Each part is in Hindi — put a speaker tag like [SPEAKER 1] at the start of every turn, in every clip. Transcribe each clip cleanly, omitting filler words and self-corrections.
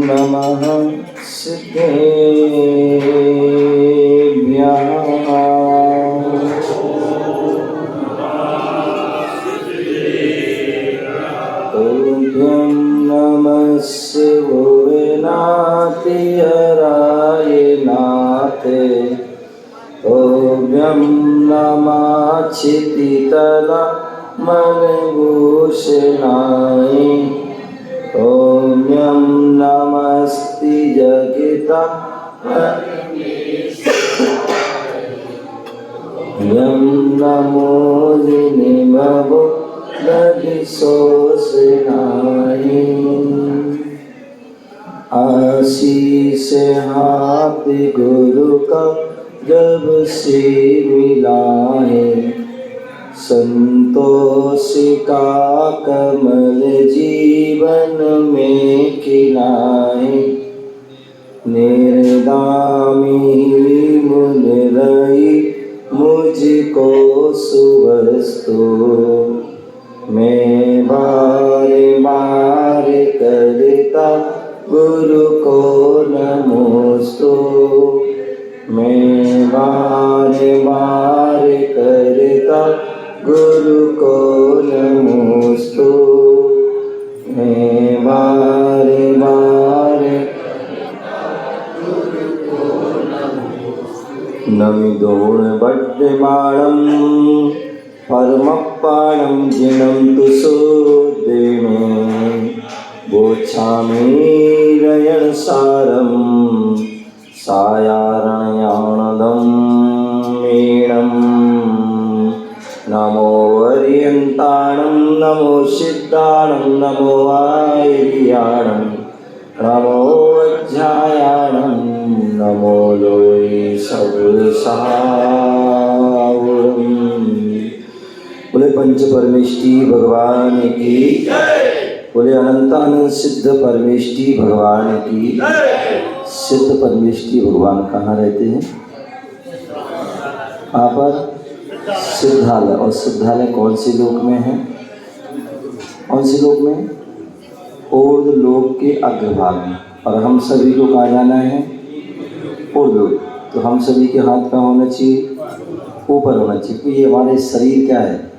[SPEAKER 1] नमः सिद्धेभ्यः तुभ्यं नमः शिवनाथाय नाथे तुभ्यं नमः क्षितितलमणिभूषणाय तुभ्यं नमस्ते जगतां नमो निमभो शोषणाय आशीष हाथ गुरु का जब से मिला है संतोष का कमल जीवन में खिलाए निर्दामी मुन रही मुझको सुवस्तु मैं बार बार करता गुरु को नमोस्तु मैं बार बार करता गुरु को नमोस्तु मैं बार बार गुरु को नमोस्तु नमिदोण बड्डमाणं परमप्पाणं जिनं तुसुदेमे गोच्छामीरयणसारं सायारणयाणदं मीणं नमो वर्यन्ताणं नमो सिद्धाणं नमो आर्याणं नमो वज्रायाणं नमो लोये सबसावरं बोले पंच परमेष्टि भगवान की बोले अनंतानंद सिद्ध परमेष्टि भगवान की सिद्ध परमेष्टि भगवान कहाँ रहते हैं? कहाँ पर? सिद्धालय। और सिद्धालय कौन से लोक में है? कौन से लोक में? ऊर्ध लोक के अग्रभाग में। और हम सभी को कहाँ जाना है? ऊर्ध लोक। तो हम सभी के हाथ कहाँ होना चाहिए? ऊपर होना चाहिए। क्योंकि ये हमारे शरीर क्या है?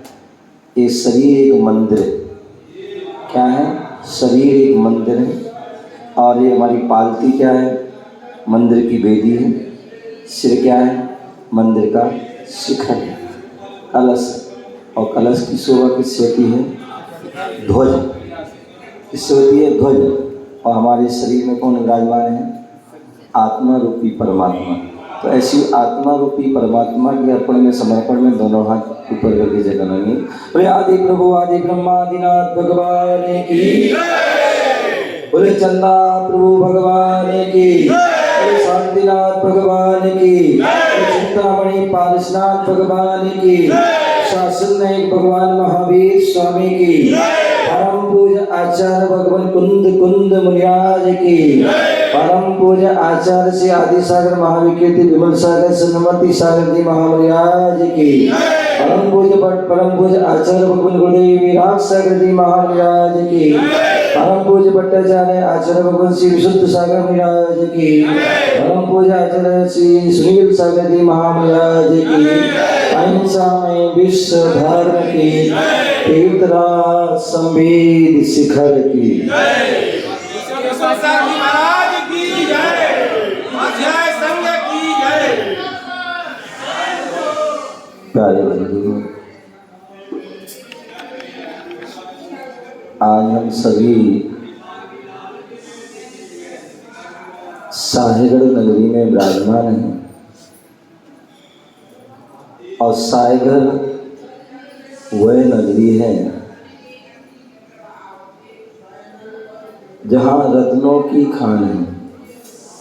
[SPEAKER 1] ये शरीर एक मंदिर है। क्या है? शरीर एक मंदिर है। और ये हमारी पालती क्या है? मंदिर की वेदी है। सिर क्या है? मंदिर का शिखर है। कलश, और कलश की शोभा किससे होती है? ध्वज। किससे होती है? ध्वज। और हमारे शरीर में कौन विराजमान है? आत्मा रूपी परमात्मा। तो ऐसी आत्मा रूपी परमात्मा के अर्पण में समर्पण में दोनों हाथ ऊपर करके जगनेंगे। बोले आदि प्रभु आदि ब्रह्मा आदिनाथ भगवान की, बोले चंदा प्रभु भगवान की, बोले शांतिनाथ भगवान की, बोले चिंतामणि पारसनाथ भगवान की, शासन नायक भगवान महावीर स्वामी की, परम पूज्य आचार्य भगवान कुंद कुंद मुनिराज की, परम पूज्य आचार्य श्री आदि सागर महाविकृति विमल सागर सन्मति सागर जी महाराज की, परम पूज्य आचार्य भगवान गुरुदेव विराट सागर जी महाराज की, परम पूज्य भट्टाचार्य आचार्य भगवान श्री विशुद्ध सागर महाराज की, परम पूज्य आचार्य श्री सुनील सागर जी महाराज की, अहिंसा में विश्व धर्म की, तीर्थराज संवेद शिखर की प्यारे बंधुओं, आज हम सभी साहेगढ़ नगरी में विराजमान हैं। और साहेगढ़ वह नगरी है जहाँ रत्नों की खान है।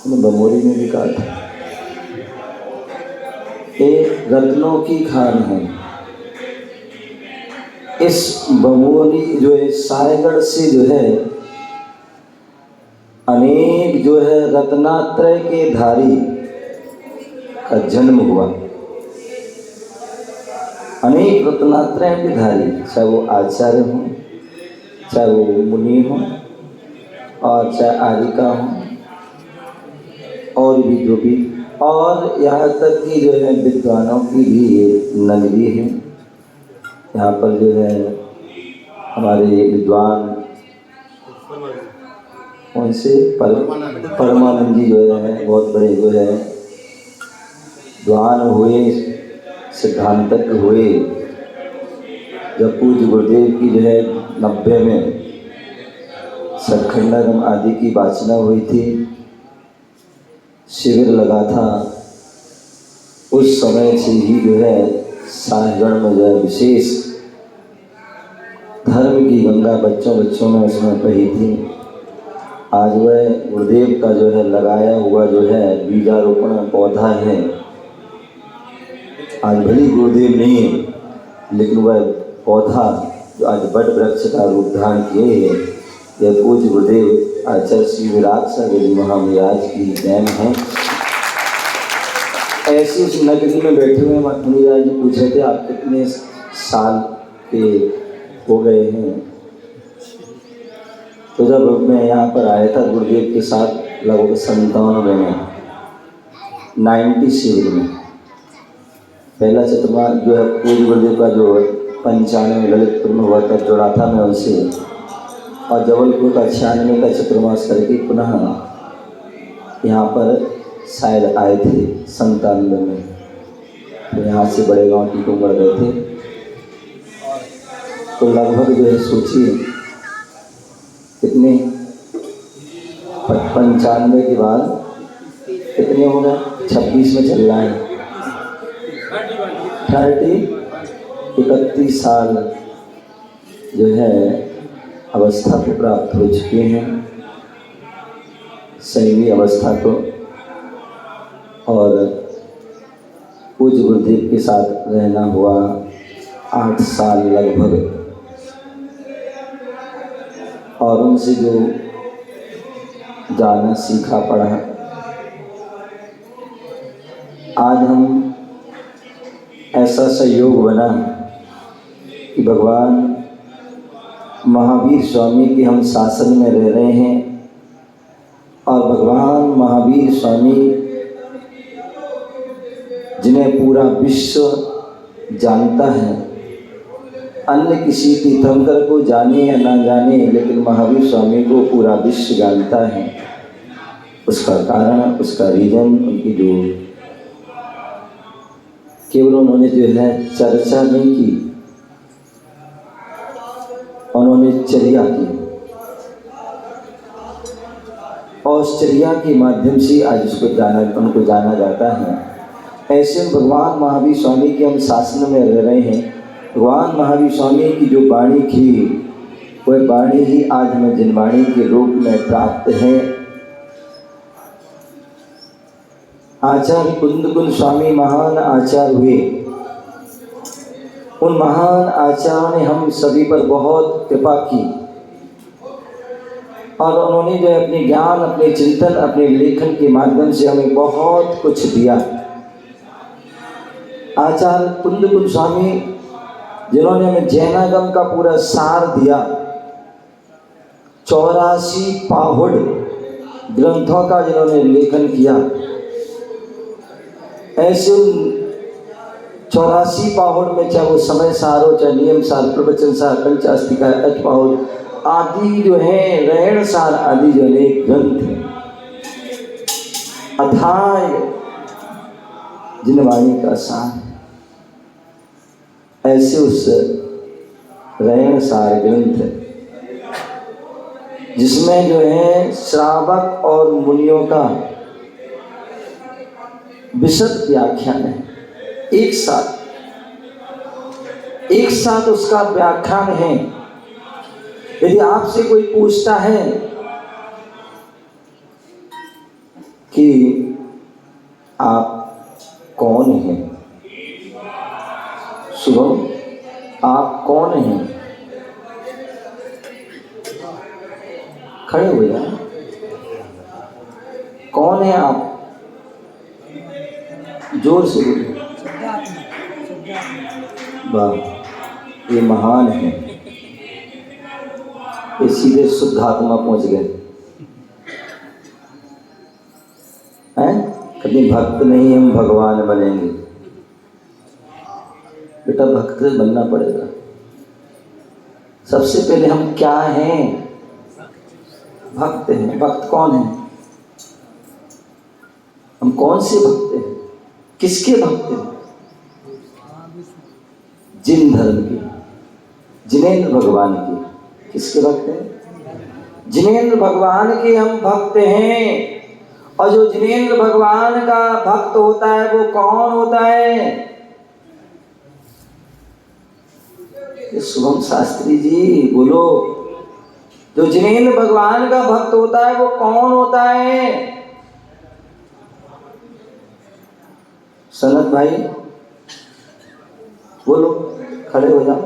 [SPEAKER 1] मैंने बमोरी में भी कहा था, एक रत्नों की खान है। इस बमोरी जो है साहेगढ़ से जो है अनेक अनेक जो है रत्नात्रय के धारी का जन्म हुआ। अनेक रत्नात्रय के धारी, चाहे वो आचार्य हों, चाहे वो मुनि हों, और चाहे आर्यिका हों, और भी जो भी, और यहाँ तक कि जो है विद्वानों की भी ये नगरी है। यहाँ पर जो है हमारे विद्वान उनसे परमानंद जी जो है बहुत बड़े जो है विद्वान हुए, सिद्धांतक हुए। जब पूज्य गुरुदेव की जो है 90 में सतखंडागम आदि की वाचना हुई थी, शिविर लगा था, उस समय से ही जो है साधगण में जो है विशेष धर्म की गंगा बच्चों में उसमें बही थी। आज वह गुरुदेव का जो है लगाया हुआ जो है बीजारोपण पौधा है, आज भली गुरुदेव नहीं है, लेकिन वह पौधा जो आज बट वृक्ष का रूप धारण किए है, यह पूज्य गुरुदेव आचार्य श्री विराट सागर जी महाराज की देन है। ऐसी उस नगरी में बैठे हुए मुनिराज जी पूछ रहे थे, आप कितने साल के हो गए हैं? तो जब मैं यहाँ पर आया था गुरुदेव के साथ लगभग 97 में, 97 में पहला चतुर्मास जो है पूज्य गुरुदेव का जो 95 ललितपुर में हुआ था, जुड़ा था मैं उनसे, और जबलपुर का 96 का चतुर्मास करके पुनः यहाँ पर शायद आए थे 97 में। तो यहाँ से बड़े गांव टीकमगढ़ गए थे। तो लगभग जो है सोचिए कितने 95 के बाद कितने हो गए, 26 में चल रहा है, 31 साल जो है अवस्था को प्राप्त हो चुके हैं, शैवी अवस्था को। और पूज्य गुरुदेव के साथ रहना हुआ 8 साल लगभग, और उनसे जो जाना सीखा पढ़ा। आज हम ऐसा संयोग बना कि भगवान महावीर स्वामी के हम शासन में रह रहे हैं, और भगवान महावीर स्वामी जिन्हें पूरा विश्व जानता है, अन्य किसी तीर्थंकर को जाने या ना जाने, लेकिन महावीर स्वामी को पूरा विश्व जानता है। उसका कारण, उसका रीजन, उनकी जो केवल उन्होंने जो है चर्चा नहीं की, उन्होंने चर्या की, और उस चर्या के माध्यम से आज उनको जाना जाता है। ऐसे भगवान महावीर स्वामी के हम शासन में रह रहे हैं। भगवान महावीर स्वामी की जो वाणी थी, वह वाणी ही आज हमें जिनवाणी के रूप में प्राप्त है। आचार्य कुंदकुल स्वामी महान आचार्य हुए। उन महान आचार्य ने हम सभी पर बहुत कृपा की, और उन्होंने जो अपने ज्ञान, अपने चिंतन, अपने लेखन के माध्यम से हमें बहुत कुछ दिया। आचार्य कुंदकुल स्वामी जिन्होंने हमें जैनागम का पूरा सार दिया, 84 पाहुड़ ग्रंथों का जिन्होंने लेखन किया, ऐसे 84 पाहुड़ में चाहे वो समय सार हो, चाहे नियम सार, प्रवचन सार, पंचास्तिका, अठपाहुड़ आदि जो है, रहन सार आदि जो है ग्रंथ है, अथाय जिनवाणी का सार। ऐसे उस रहन सार ग्रंथ जिसमें जो है श्रावक और मुनियों का विशद व्याख्यान है, एक साथ उसका व्याख्यान है। यदि आपसे कोई पूछता है कि आप कौन हैं, शुभम आप कौन हैं, खड़े हो जाए, कौन है आप? जोर से बोलो। वाह, ये महान है, ये सीधे शुद्ध आत्मा पहुंच गए हैं। कभी भक्त नहीं हम भगवान बनेंगे। बेटा भक्त बनना पड़ेगा। सबसे पहले हम क्या हैं? भक्त हैं। भक्त कौन है? हम कौन से भक्त हैं? किसके भक्त हैं? जिन धर्म के, जिनेंद्र भगवान के। किसके भक्त हैं? जिनेंद्र भगवान के हम भक्त हैं। और जो जिनेंद्र भगवान का भक्त होता है वो कौन होता है? शुभम शास्त्री जी बोलो। जो जिनेंद्र भगवान का भक्त होता है वो कौन होता है? सनत भाई बोलो, खड़े हो जाओ।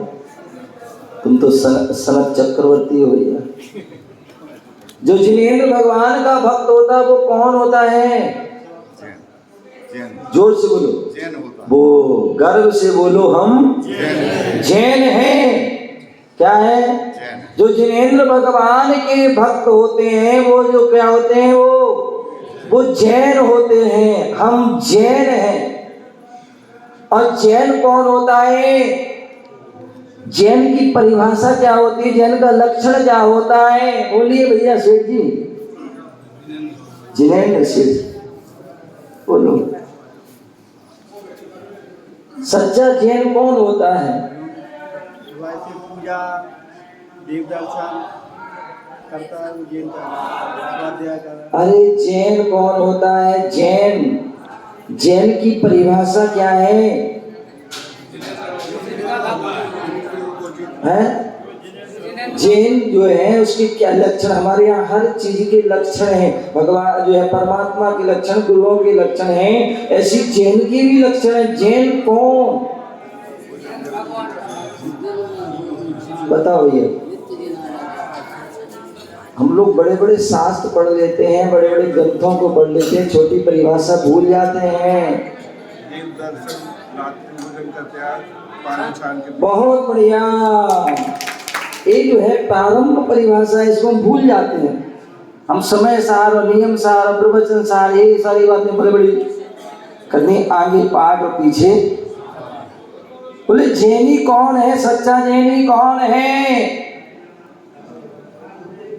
[SPEAKER 1] तुम तो सनत चक्रवर्ती हो भैया। जो जिनेंद्र भगवान का भक्त होता है वो कौन होता है? जोर से बोलो। वो गर्व से बोलो, हम जैन हैं। क्या है? जो जिनेंद्र भगवान के भक्त होते हैं वो जो क्या होते हैं? वो जैन होते हैं। हम जैन हैं। और जैन कौन होता है? जैन की परिभाषा क्या होती है? जैन का लक्षण क्या होता है? बोलिए भैया सेठ जी, जिनेंद्र सेठ बोलो। सच्चा जैन कौन होता है?
[SPEAKER 2] पूजा देव दर्शन करता है वो जैन का।
[SPEAKER 1] अरे जैन कौन होता है? जैन की परिभाषा क्या है? जैन जो है उसके क्या लक्षण? हमारे यहाँ हर चीज के लक्षण हैं। भगवान जो है परमात्मा के लक्षण, गुरुओं के लक्षण हैं, ऐसी जैन की भी लक्षण है। जैन कौन? बताओ ये। हम लोग बड़े बड़े शास्त्र पढ़ लेते हैं, बड़े बड़े ग्रंथों को पढ़ लेते हैं, छोटी परिभाषा भूल जाते हैं। बहुत बढ़िया। ये जो है प्रारंभ परिभाषा है, इसको हम भूल जाते हैं। हम समय सार और नियम सार और प्रवचन सार ये सारी बातें बड़ी बड़ी करनी, आगे पाठ और पीछे। बोले जैनी कौन है? सच्चा जैनी कौन है?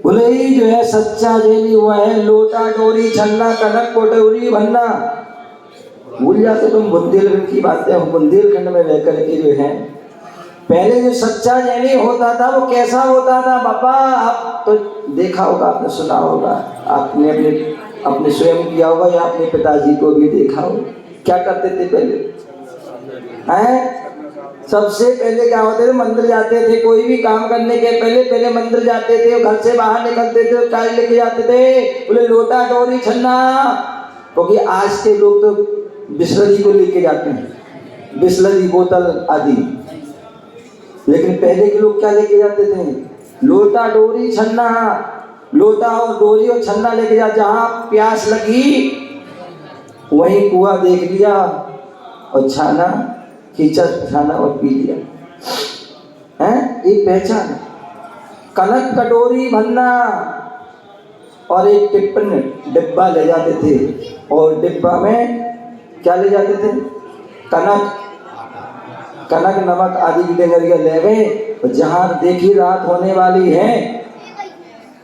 [SPEAKER 1] बोले जो है सच्चा जैनी वो है लोटा डोरी छन्ना कनक कोटोरी भन्ना। भूल जाते तुम बुंदेलखंड की बातें। बुंदेलखंड में रह करके जो है पहले जो सच्चा जैनी होता था वो कैसा होता था बाबा? आप तो देखा होगा, आपने सुना होगा, आपने अपने स्वयं किया होगा या अपने पिताजी को भी देखा होगा। क्या करते थे पहले? हैं? सबसे पहले क्या होते थे? मंदिर जाते थे। कोई भी काम करने के पहले मंदिर जाते थे। घर से बाहर निकलते थे, क्या लेके जाते थे? बोले लोटा डोरी छन्ना। क्योंकि आज के लोग तो बिस्लरी को लेके जाते हैं, बिस्लरी बोतल आदि। लेकिन पहले के लोग क्या लेके जाते थे? लोटा डोरी छन्ना। लोटा और डोरी और छन्ना लेके जा। जहां प्यास लगी वहीं कुआं देख लिया और छाना, खींचा छाना और पी लिया। हैं? एक पहचान। कनक कटोरी भन्ना। और एक टिप्पण डिब्बा ले जाते थे। और डिब्बा में क्या ले जाते थे? कनक नमक आदि की डगरिया ले गए। और जहां देखी रात होने वाली है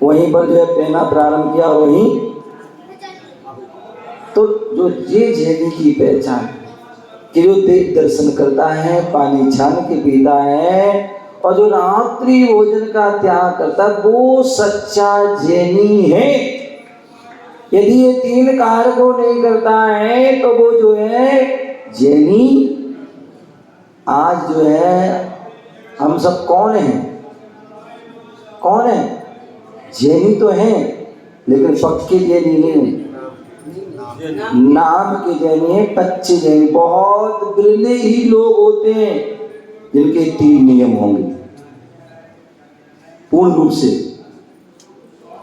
[SPEAKER 1] वहीं पर जो है पहना प्रारंभ किया। वहीं तो जो ये जैनी की पहचान कि जो देव दर्शन करता है, पानी छान के पीता है और जो रात्रि भोजन का त्याग करता है वो सच्चा जैनी है। यदि ये तीन कार्य को नहीं करता है तो वो जो है जैनी। आज जो है हम सब कौन हैं? कौन है? जैनी तो हैं लेकिन पक्के जैनी नहीं, नाम के जैनी है, कच्चे जैनी। बहुत बिरले ही लोग होते हैं जिनके 3 नियम होंगे पूर्ण रूप से।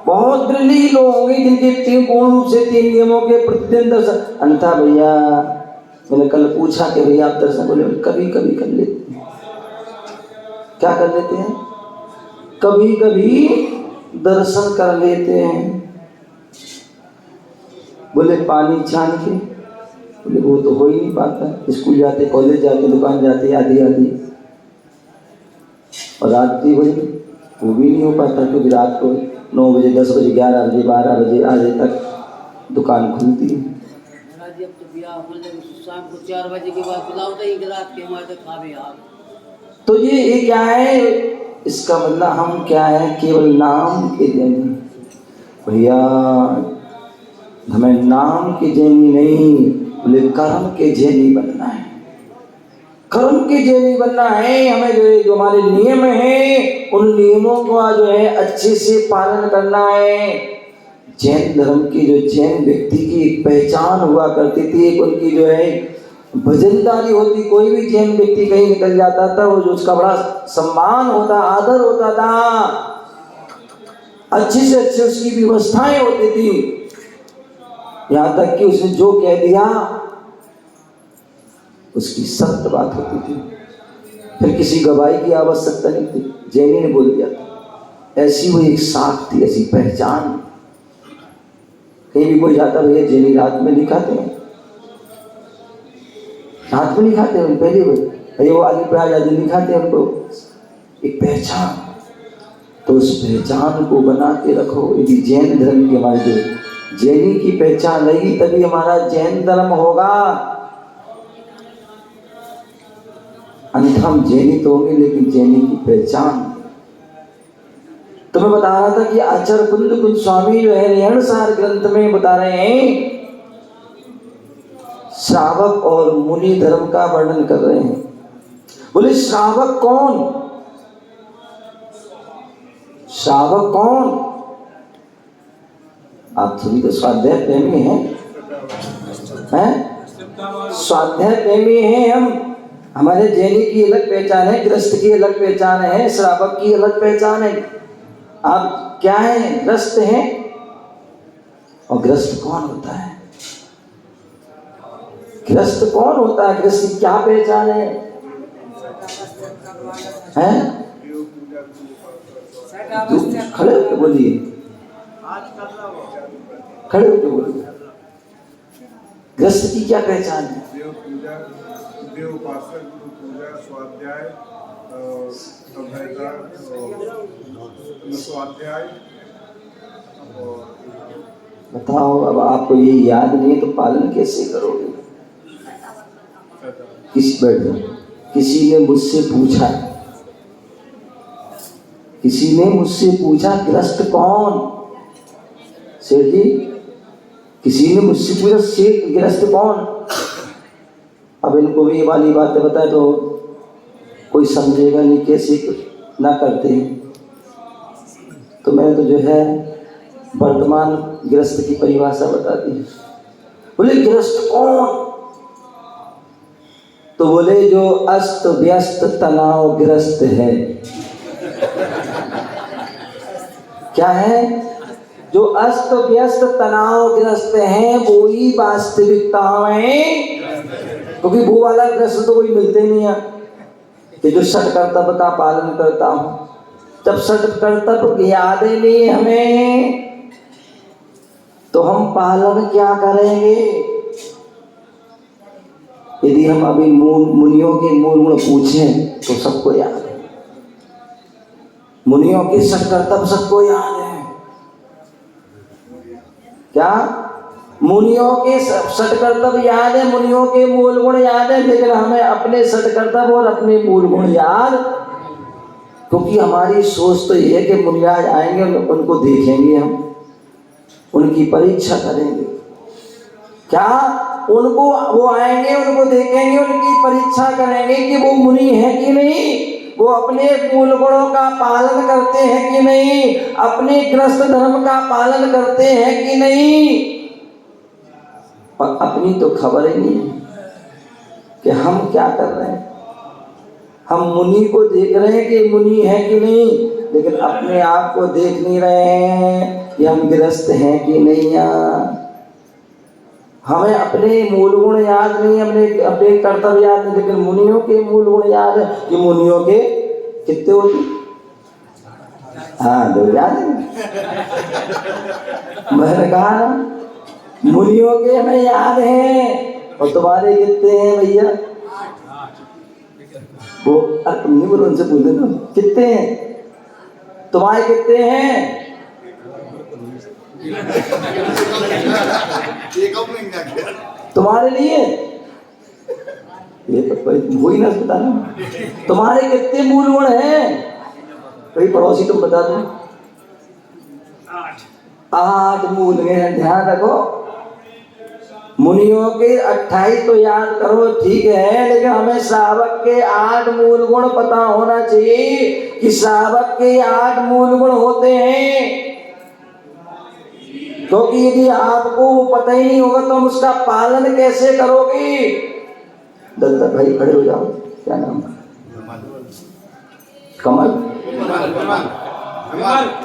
[SPEAKER 1] बहुत बिरली लोग होंगे जिनके तीन पूर्ण रूप से 3 नियमों के प्रतिदिन दर्शन। अन्यथा भैया मैंने कल पूछा कि भैया आप दर्शन, बोले कभी कभी कर लेते हैं। क्या कर लेते हैं? कभी कभी दर्शन कर लेते हैं। बोले पानी छान के, बोले वो तो हो ही नहीं पाता, स्कूल जाते, कॉलेज जाते, दुकान जाते, आदि आदि, और रात्रि हुई वो भी नहीं हो पाता, क्योंकि रात को 9 बजे 10 बजे 11 बजे 12 बजे आधे तक दुकान खुलती है।
[SPEAKER 3] अब तो शाम को 4 बजे के बाद बुलाओ तो रात के हमारे तो खा भी आप।
[SPEAKER 1] तो ये क्या है? इसका मतलब हम क्या है? केवल नाम के जैनी। भैया हमें नाम के जैनी नहीं, बोले कर्म के जैनी बनना है। कर्म के जैनी बनना है हमें। जो हमारे नियम हैं उन नियमों का जो है अच्छे से पालन करना है। जैन धर्म की जो जैन व्यक्ति की एक पहचान हुआ करती थी, एक उनकी जो है भजनदारी होती। कोई भी जैन व्यक्ति कहीं निकल जाता था, वो जो उसका बड़ा सम्मान होता, आदर होता था, अच्छी से अच्छी उसकी व्यवस्थाएं होती थी। यहाँ तक कि उसने जो कह दिया उसकी सत्य बात होती थी, फिर किसी गवाही की आवश्यकता नहीं थी, जैनी ने बोल दिया था। ऐसी वो एक साख थी, ऐसी पहचान। कहीं भी कोई जाता, भैया जैनी रात में नहीं खाते हैं, रात में नहीं खाते हैं पहले भैया वो आगे प्याज आदि नहीं खाते हैं, उनको एक पहचान। तो उस पहचान को बना के रखो। यदि जैन धर्म की हमारी जो जैनी की पहचान रहेगी तभी हमारा जैन धर्म होगा। अन्यथा हम जैनी तो होंगे लेकिन जैनी की पहचान। तो मैं बता रहा था कि आचार्य कुंद स्वामी जो है रेहणसार ग्रंथ में बता रहे हैं, श्रावक और मुनि धर्म का वर्णन कर रहे हैं। बोले श्रावक कौन? श्रावक कौन? आप सभी तो स्वाध्याय प्रेमी हैं, स्वाध्याय प्रेमी हैं हम। हमारे जैनी की अलग पहचान है, गृहस्थ की अलग पहचान है, श्रावक की अलग पहचान है। आप क्या हैं? गृहस्थ हैं। और गृहस्थ कौन होता है? गृहस्थ कौन होता है? गृहस्थ की क्या पहचान है? खड़े होकर बोलिए, खड़े होकर बोलिए, गृहस्थ की क्या पहचान है?
[SPEAKER 4] देव पूजा, देव उपासना, गुरु पूजा, स्वाध्याय, स्वाध्याय।
[SPEAKER 1] बताओ, अब आपको ये याद नहीं है तो पालन कैसे करोगे? किसी ने मुझसे पूछा, किसी ने मुझसे पूछा गृहस्थ कौन? सेठ जी, किसी ने मुझसे पूछा सेठ गृहस्थ कौन? अब इनको भी ये वाली बातें बताए तो कोई समझेगा नहीं, कैसे ना करते हैं। तो मैंने तो जो है वर्तमान गृहस्थ की परिभाषा बता दी। बोले गृहस्थ कौन? तो बोले जो अस्त व्यस्त तनाव ग्रस्त है। क्या है? जो अस्त व्यस्त तनाव ग्रस्त है वो ही वास्तविकता में, क्योंकि वो वाला ग्रस्त तो कोई मिलते नहीं है कि जो षट कर्तव्य का पालन करता हूं। जब षट कर्तव्य याद ही नहीं हमें तो हम पालन क्या करेंगे? यदि हम अभी मुनियों के मूल गुण पूछें तो सबको याद है, मुनियों के षट कर्तव्य सबको याद है। क्या? मुनियों के षट कर्तव्य याद है, मुनियों के मूल गुण याद है, लेकिन हमें अपने षट कर्तव्य और अपने मूल गुण याद, क्योंकि हमारी सोच तो ये है कि मुनिराज आएंगे, उनको देखेंगे, हम उनकी परीक्षा करेंगे। क्या? उनको वो आएंगे, उनको देखेंगे, उनकी परीक्षा करेंगे कि वो मुनि है कि नहीं, वो अपने मूल गुणों का पालन करते हैं कि नहीं, अपने गृहस्थ धर्म का पालन करते हैं कि नहीं। और अपनी तो खबर ही नहीं है कि हम क्या कर रहे हैं। हम मुनि को देख रहे हैं कि मुनि है कि नहीं, लेकिन अपने आप को देख नहीं रहे हैं कि हम गृहस्थ हैं कि नहीं यार। हमें अपने मूल गुण याद नहीं, अपने कर्तव्य याद नहीं, लेकिन मुनियों के मूल गुण याद है कि मुनियों के कितने होते? हाँ, 2 याद है। मैंने कहा ना, मुनियों के हमें याद हैं, और तुम्हारे कितने हैं भैया? वो तुम नहीं बोलो, उनसे पूछ दो कितने हैं तुम्हारे, कितने हैं? तुम्हारे लिए ये वही ना बताना, तुम्हारे कितने मूल गुण हैं? कोई पड़ोसी तुम बता दो। 8 मूल गुण हैं, ध्यान रखो। मुनियों के 28 तो याद करो, ठीक है, लेकिन हमें श्रावक के 8 मूल गुण पता होना चाहिए कि श्रावक के 8 मूल गुण होते हैं। क्योंकि यदि आपको पता ही नहीं होगा तो हम उसका पालन कैसे करोगे? दत्ता भाई खड़े हो जाओ। क्या नाम? कमल,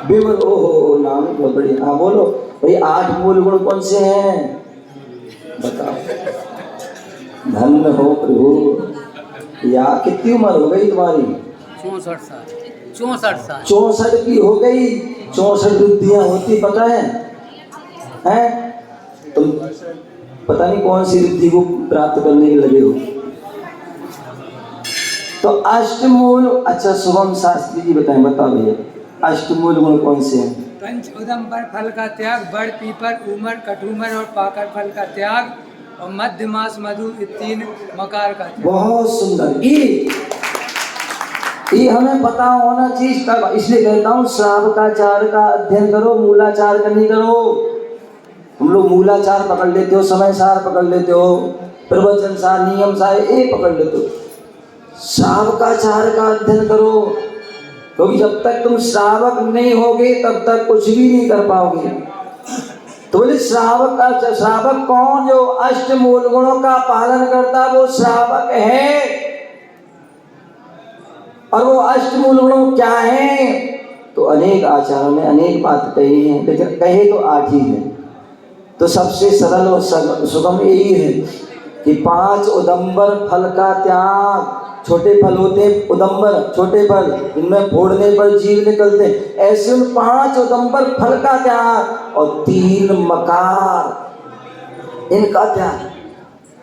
[SPEAKER 1] बिमल। ओहो, नाम ही बहुत बढ़िया। हाँ बोलो भाई, 8 मूल गुण कौन से हैं बताओ। धन्य हो प्रभु। या कितनी उम्र हो गई तुम्हारी?
[SPEAKER 3] 64 साल। 64 साल।
[SPEAKER 1] 64 की हो गई। 64 रिद्धियां होती पता है? हैं? तुम पता नहीं कौन सी रिद्धि को प्राप्त करने के लगे हो। तो अष्टमूल, अच्छा शुभम शास्त्री जी बताएं, बताओ भैया अष्टमूल गुण कौन से हैं?
[SPEAKER 5] पंच उदम्बर फल का त्याग, बड़ पीपर उमर कटूमर और पाकर फल का त्याग, और मध्य मास मधु 3 मकार का त्याग।
[SPEAKER 1] बहुत सुंदर। ये हमें पता होना चाहिए, इसलिए कहता हूँ श्रावकाचार का अध्ययन करो, मूलाचार का नहीं करो। हम लोग मूलाचार पकड़ लेते हो, समय सार पकड़ लेते हो, प्रवचन सार, नियम सार ये पकड़ लेते हो। श्रावकाचार का अध्ययन करो, क्योंकि जब तक तुम श्रावक नहीं होगे तब तक कुछ भी नहीं कर पाओगे। तो बोले श्रावक कौन? जो अष्ट मूल गुणों का पालन करता वो श्रावक है। और वो अष्ट मूल गुण क्या है? तो अनेक आचार्यों ने अनेक बात कही है, लेकिन कहे तो 8 ही है। तो सबसे सरल और सुगम यही है कि 5 उदम्बर फल का त्याग। छोटे फल होते हैं उदम्बर, छोटे फल, इनमें फोड़ने पर जीव निकलते हैं, ऐसे उन 5 उदम्बर फल का त्याग और 3 मकार इनका त्याग।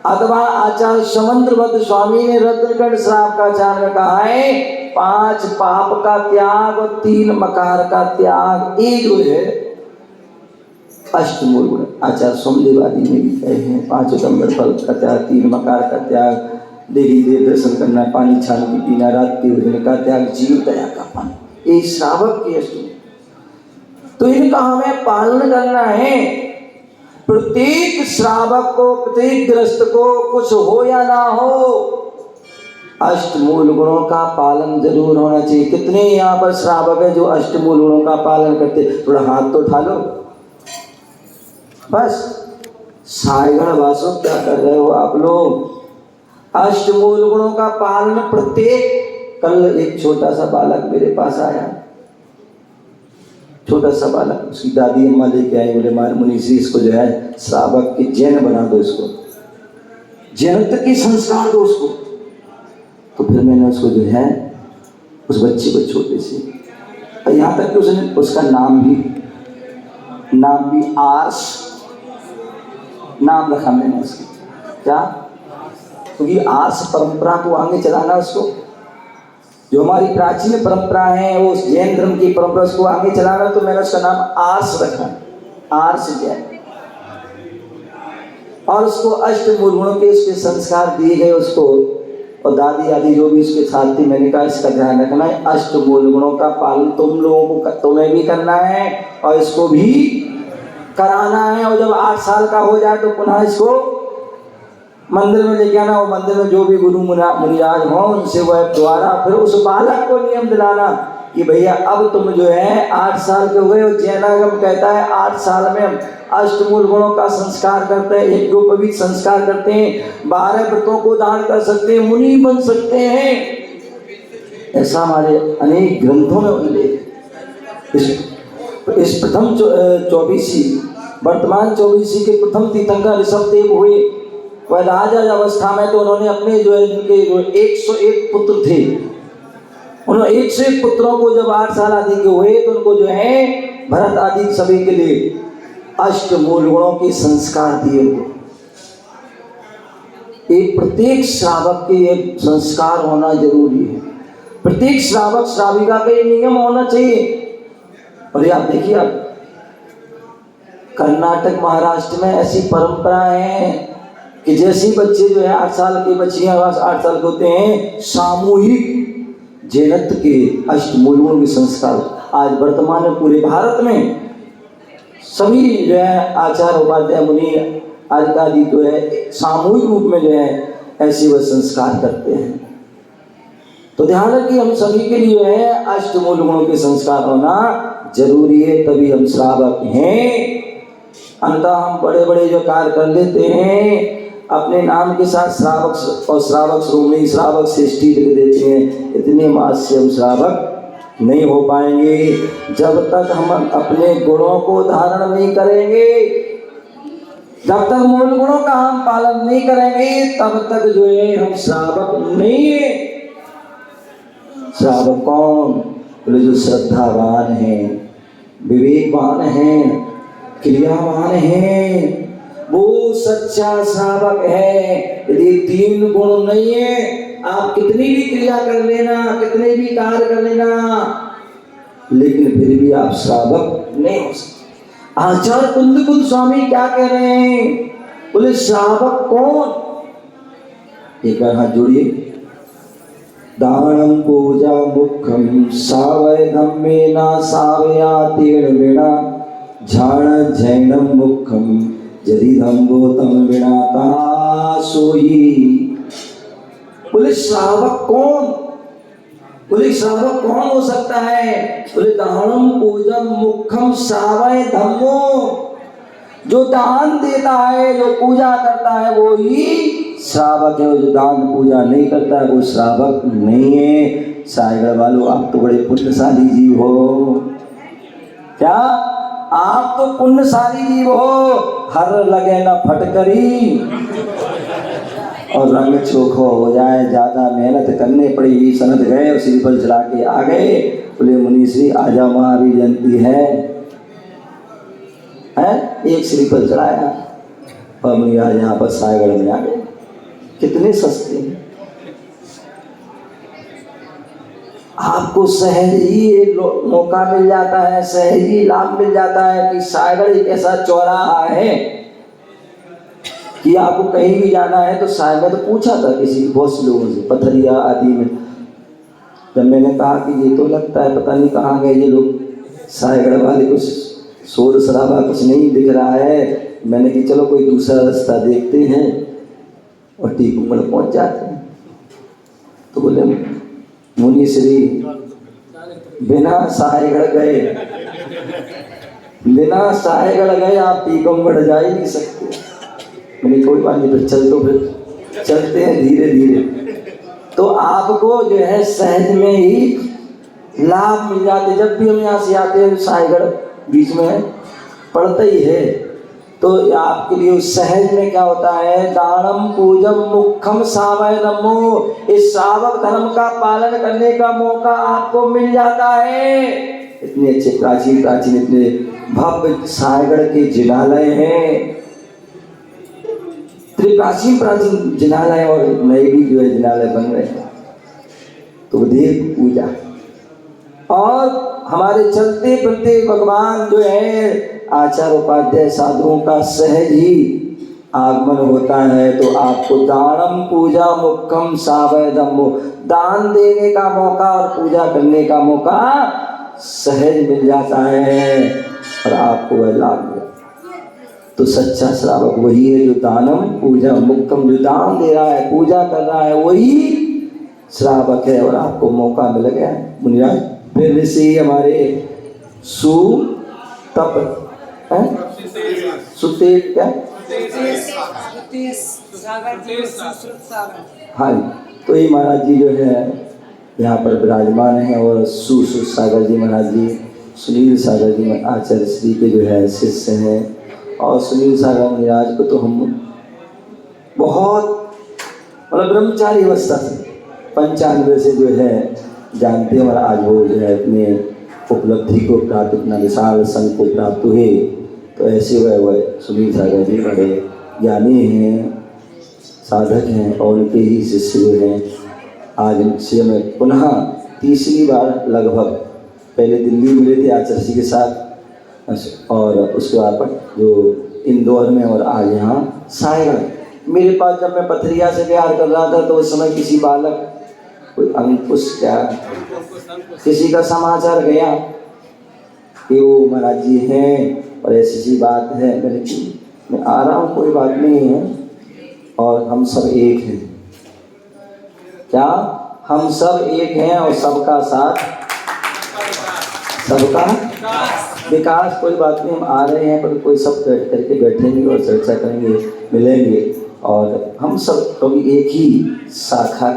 [SPEAKER 1] अथवा आचार्य समंद्रभद्र स्वामी ने रत्नगढ़ श्रावकाचार में कहा है 5 पाप का त्याग और 3 मकार का त्याग। ये जो है अष्टमूल गुण आचार्य सोमदेवादी ने भी कहे हैं। 5 उदम्बर फल का त्याग, 3 मकार का त्याग, देवी देव दर्शन करना, पानी छान के पीना, रात के भोजन का त्याग, जीव दया का पालन, ये श्रावक की अष्टमी। तो इनका हमें पालन करना है। प्रत्येक श्रावक को, प्रत्येक गृहस्थ को, कुछ हो या ना हो, अष्टमूल गुणों का पालन जरूर होना चाहिए। कितने यहाँ पर श्रावक है जो अष्टमूल गुणों का पालन करते? थोड़ा हाथ तो उठा लो बस। सायगण वासो क्या कर रहे हो आप लोग? अष्टमूल गुणों का पालन प्रत्येक। कल एक छोटा सा बालक मेरे पास आया, छोटा सा बालक, उसकी दादी अम्मा लेके आई, बोले मार मुनि श्री इसको जो है श्रावक के जैन बना दो, इसको जैनत्व की संस्कार दो उसको। तो फिर मैंने उसको जो है उस बच्चे को छोटे से, यहाँ तक कि उसने उसका नाम भी आर्स नाम रखा मैंने उसको। क्या? क्योंकि आर्स परंपरा को आगे चलाना, उसको जो हमारी प्राचीन परंपरा है वो जैन धर्म की परंपरा, उसको आगे चलाना, तो मैंने उसका नाम आर्स रखा, आर्स जैन। और उसको अष्टमूल गुणों के उसके संस्कार दिए गए उसको, और दादी आदि जो भी उसके साथ थी, मैंने कहा इसका ध्यान रखना है, अष्टमूल गुणों का पालन तुम लोगों को, तुम्हें भी करना है और इसको भी कराना है। और जब 8 साल का हो जाए तो पुनः इसको मंदिर में लेके आना, वो मंदिर में जो भी गुरु मुनिराज हो उनसे वह द्वारा फिर उस बालक को नियम दिलाना कि भैया अब तुम जो है 8 साल के हुए। और जैनागम कहता है 8 साल में हम अष्टमूल गुणों का संस्कार करते हैं, यज्ञोपवीत संस्कार करते हैं, 12 व्रतों को दान कर सकते हैं, मुनि बन सकते हैं। ऐसा हमारे अनेक ग्रंथों में उल्लेख है। इस प्रथम 24वीं वर्तमान 24वीं के प्रथम तीर्थंकर ऋषभदेव हुए। वह राजा अवस्था में तो उन्होंने अपने जो है इनके 101 पुत्र थे, उन्होंने 101 पुत्रों को जब 8 साल आदि के हुए तो उनको जो है भरत आदि सभी के लिए अष्टमूल गुणों के संस्कार दिए हुए। एक प्रत्येक श्रावक के ये संस्कार होना जरूरी है। प्रत्येक श्रावक श्राविका का ये नियम होना चाहिए। और ये आप देखिए, आप कर्नाटक महाराष्ट्र में ऐसी परंपराएं हैं कि जैसे बच्चे जो है 8 साल के बच्चियां 8 साल के होते हैं, सामूहिक जैनत्व के अष्टमूलों के संस्कार आज वर्तमान में पूरे भारत में सभी जो है आचार्य उपाध्याय मुनि आदि जो है सामूहिक रूप में जो है ऐसे वह संस्कार करते हैं। तो ध्यान रखिए, हम सभी के लिए जो है अष्टमूल गुणों के संस्कार होना जरूरी है, तभी हम श्रावक हैं। अन्यथा हम बड़े बड़े जो कार्य कर लेते हैं, अपने नाम के साथ श्रावक और श्रावक श्रोमणी श्रावक श्रेष्ठी लिख देते हैं, इतने मास से हम श्रावक नहीं हो पाएंगे। जब तक हम अपने गुणों को धारण नहीं करेंगे, जब तक मूल गुणों का हम पालन नहीं करेंगे, तब तक जो है हम श्रावक नहीं है। श्रावक कौन? बोले जो श्रद्धावान हैं, विवेकवान हैं, क्रियावान हैं, वो सच्चा श्रावक है। यदि 3 गुण नहीं है, आप कितनी भी क्रिया कर लेना, कितने भी कार्य कर लेना, लेकिन फिर भी आप श्रावक नहीं हो सकते। आचार्य कुंद स्वामी क्या कह रहे हैं? बोले श्रावक कौन? एक बार हाथ जोड़िए। दानम पूजा मुखम सावय धम्मेना सावया तीर्ण विना झाण जैनम मुखम यदि धम्बोतम विनाता सोई। बोले श्रावक कौन? बोले श्रावक कौन हो सकता है? बोले दानम पूजम मुखम सावय धम्मो, जो दान देता है, जो पूजा करता है, वो ही श्रावक है। जो दान पूजा नहीं करता है वो श्रावक नहीं है। साईगढ़ वालों, आप तो बड़े पुण्यशाली जीव हो। क्या आप तो पुण्यशाली जीव हो? हर लगे ना फटकरी और रंग चोखो हो जाए, ज्यादा मेहनत करने पड़ी, सनत गए और श्रीफल चला के आ गए। बोले मुनीश्री आजा, महावीर जयंती है, एक श्रीफल चढ़ाया और मुनि आज यहाँ पर साईगढ़ में आ गए। कितने सस्ते हैं। आपको सहज ही एक मौका मिल जाता है, सहज ही लाभ मिल जाता है कि साईगढ़ एक ऐसा चौराहा है कि आपको कहीं भी जाना है तो साईगढ़ तो पूछा था किसी बहुत से लोगों से, पथरिया आदि में, जब मैंने कहा कि ये तो लगता है पता नहीं कहाँ गए ये लोग, साईगढ़ वाले कुछ शोर शराबा कुछ नहीं दिख रहा है। मैंने कि चलो कोई दूसरा रास्ता देखते हैं और टीकुमड़ पहुंच जाते हैं। तो बोले मुनि श्री बिना साईगढ़ गए, बिना साईगढ़ गए आप टीकुमड़ जा ही नहीं सकते। मैंने कोई बात नहीं, फिर चल तो फिर चलते हैं धीरे धीरे। तो आपको जो है सहज में ही लाभ मिल जाते। जब भी हम यहाँ से आते हैं साईगढ़ बीच में पड़ता ही है, तो आपके लिए सहज में क्या होता है? दानम पूजम मुखम सावय नमो, इस श्रावक धर्म का पालन करने का मौका आपको मिल जाता है। इतने अच्छे प्राचीन प्राचीन इतने भव्य साईगढ़ के जिनालय हैं, प्राचीन प्राचीन जिनालय और नए भी जो है जिनालय बन रहे हैं। तो देव पूजा और हमारे चलते फिरते भगवान जो है आचार्य उपाध्याय साधुओं का सहज ही आगमन होता है। तो आपको दानम पूजा मुखम सावय धम्मो, दान देने का मौका और पूजा करने का मौका सहज मिल जाता है और आपको वह लाभ मिलता है। तो सच्चा श्रावक वही है जो दानम पूजा मुक्तम, जो दान दे रहा है, पूजा कर रहा है, वही श्रावक है। और आपको मौका मिल गया मुनिराज। फिर ऋषि हमारे सुतप सुते क्या, हाँ, तो ये महाराज जी जो है यहाँ पर विराजमान है और सुश्रुत सागर जी महाराज जी सुनील सागर जी में आचार्य श्री के जो है शिष्य हैं। और सुनील सागर महाराज को तो हम बहुत मतलब ब्रह्मचारी अवस्था से 95 से जो है जानते हैं, और आज वो जो है अपने उपलब्धि को प्राप्त, अपना विशाल संघ को प्राप्त हुए। तो ऐसे वह सुनील सागर जी बड़े ज्ञानी हैं, साधक हैं, और उनके ही शिष्य जो हैं आज उनसे मैं पुनः तीसरी बार लगभग, पहले दिल्ली मिले थे आचार्य जी के साथ, और उसके बाद जो इंदौर में, और आज यहाँ सायगढ़। मेरे पास जब मैं पथरिया से प्यार कर रहा था तो उस समय किसी बालक, कोई अंकुश क्या, किसी का समाचार गया कि वो महाराज जी हैं और ऐसी बात है। मैं आ रहा हूँ, कोई बात नहीं है, और हम सब एक हैं। क्या हम सब एक हैं, और सबका साथ सबका विकास। कोई बात नहीं, हम आ रहे हैं, पर कोई सब बैठ करके बैठेंगे और चर्चा करेंगे, मिलेंगे, और हम सब क्योंकि एक ही शाखा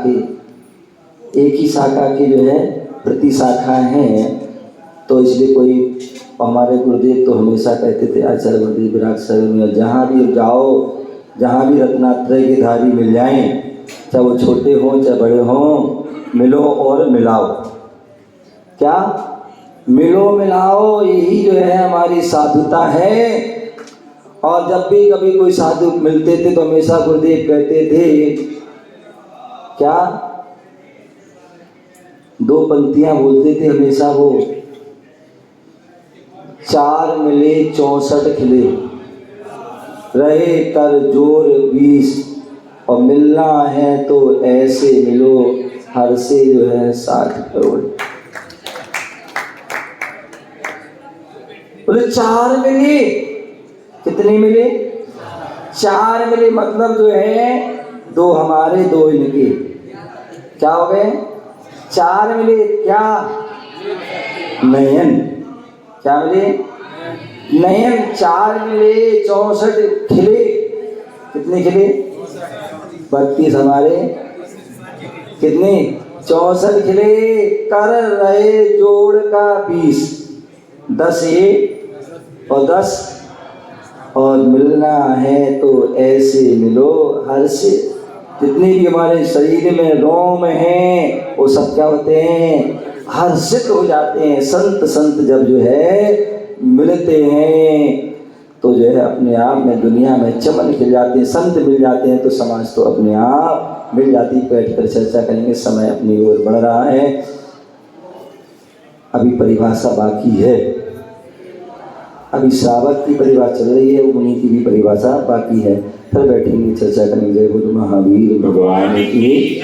[SPEAKER 1] की जो है प्रति शाखा हैं। तो इसलिए कोई, हमारे गुरुदेव तो हमेशा कहते थे, आचार्य गुरुदेव विराट सागर में, जहाँ भी जाओ, जहाँ भी रत्नात्रय की धारी मिल जाएं, चाहे वो छोटे हों चाहे बड़े हों, मिलो और मिलाओ। क्या मिलो मिलाओ, यही जो है हमारी साधुता है। और जब भी कभी कोई साधु मिलते थे तो हमेशा गुरुदेव कहते थे, क्या 2 पंक्तियां बोलते थे हमेशा वो, 4 मिले 64 खिले, रहे कर जोर 20, और मिलना है तो ऐसे मिलो, हर से जो है 60 करोड़। बोले 4 मिले, कितने मिले? 4 मिले, मतलब जो है 2 हमारे 2 इनके, क्या हो गए? 4 मिले, क्या? नयन। क्या मिले? नयन। 4 मिले 64 खिले, कितने खिले? 32 हमारे, कितने? 64 खिले, कर रहे जोड़ का 20, 10 ये और 10, और मिलना है तो ऐसे मिलो, हर से। जितने भी हमारे शरीर में रोम हैं वो सब क्या होते हैं? हर्षित हो जाते हैं। संत जब जो है मिलते हैं तो जो है अपने आप में दुनिया में चमन खिल जाते हैं। संत मिल जाते हैं तो समाज तो अपने आप मिल जाती। बैठ कर चर्चा करेंगे, समय अपनी ओर बढ़ रहा है, अभी परिभाषा बाकी है। अभी श्रावक की परिभाषा चल रही है, उन्हीं की भी परिभाषा बाकी है। फिर बैठेंगे, चर्चा करेंगे। गुरु महावीर भगवान की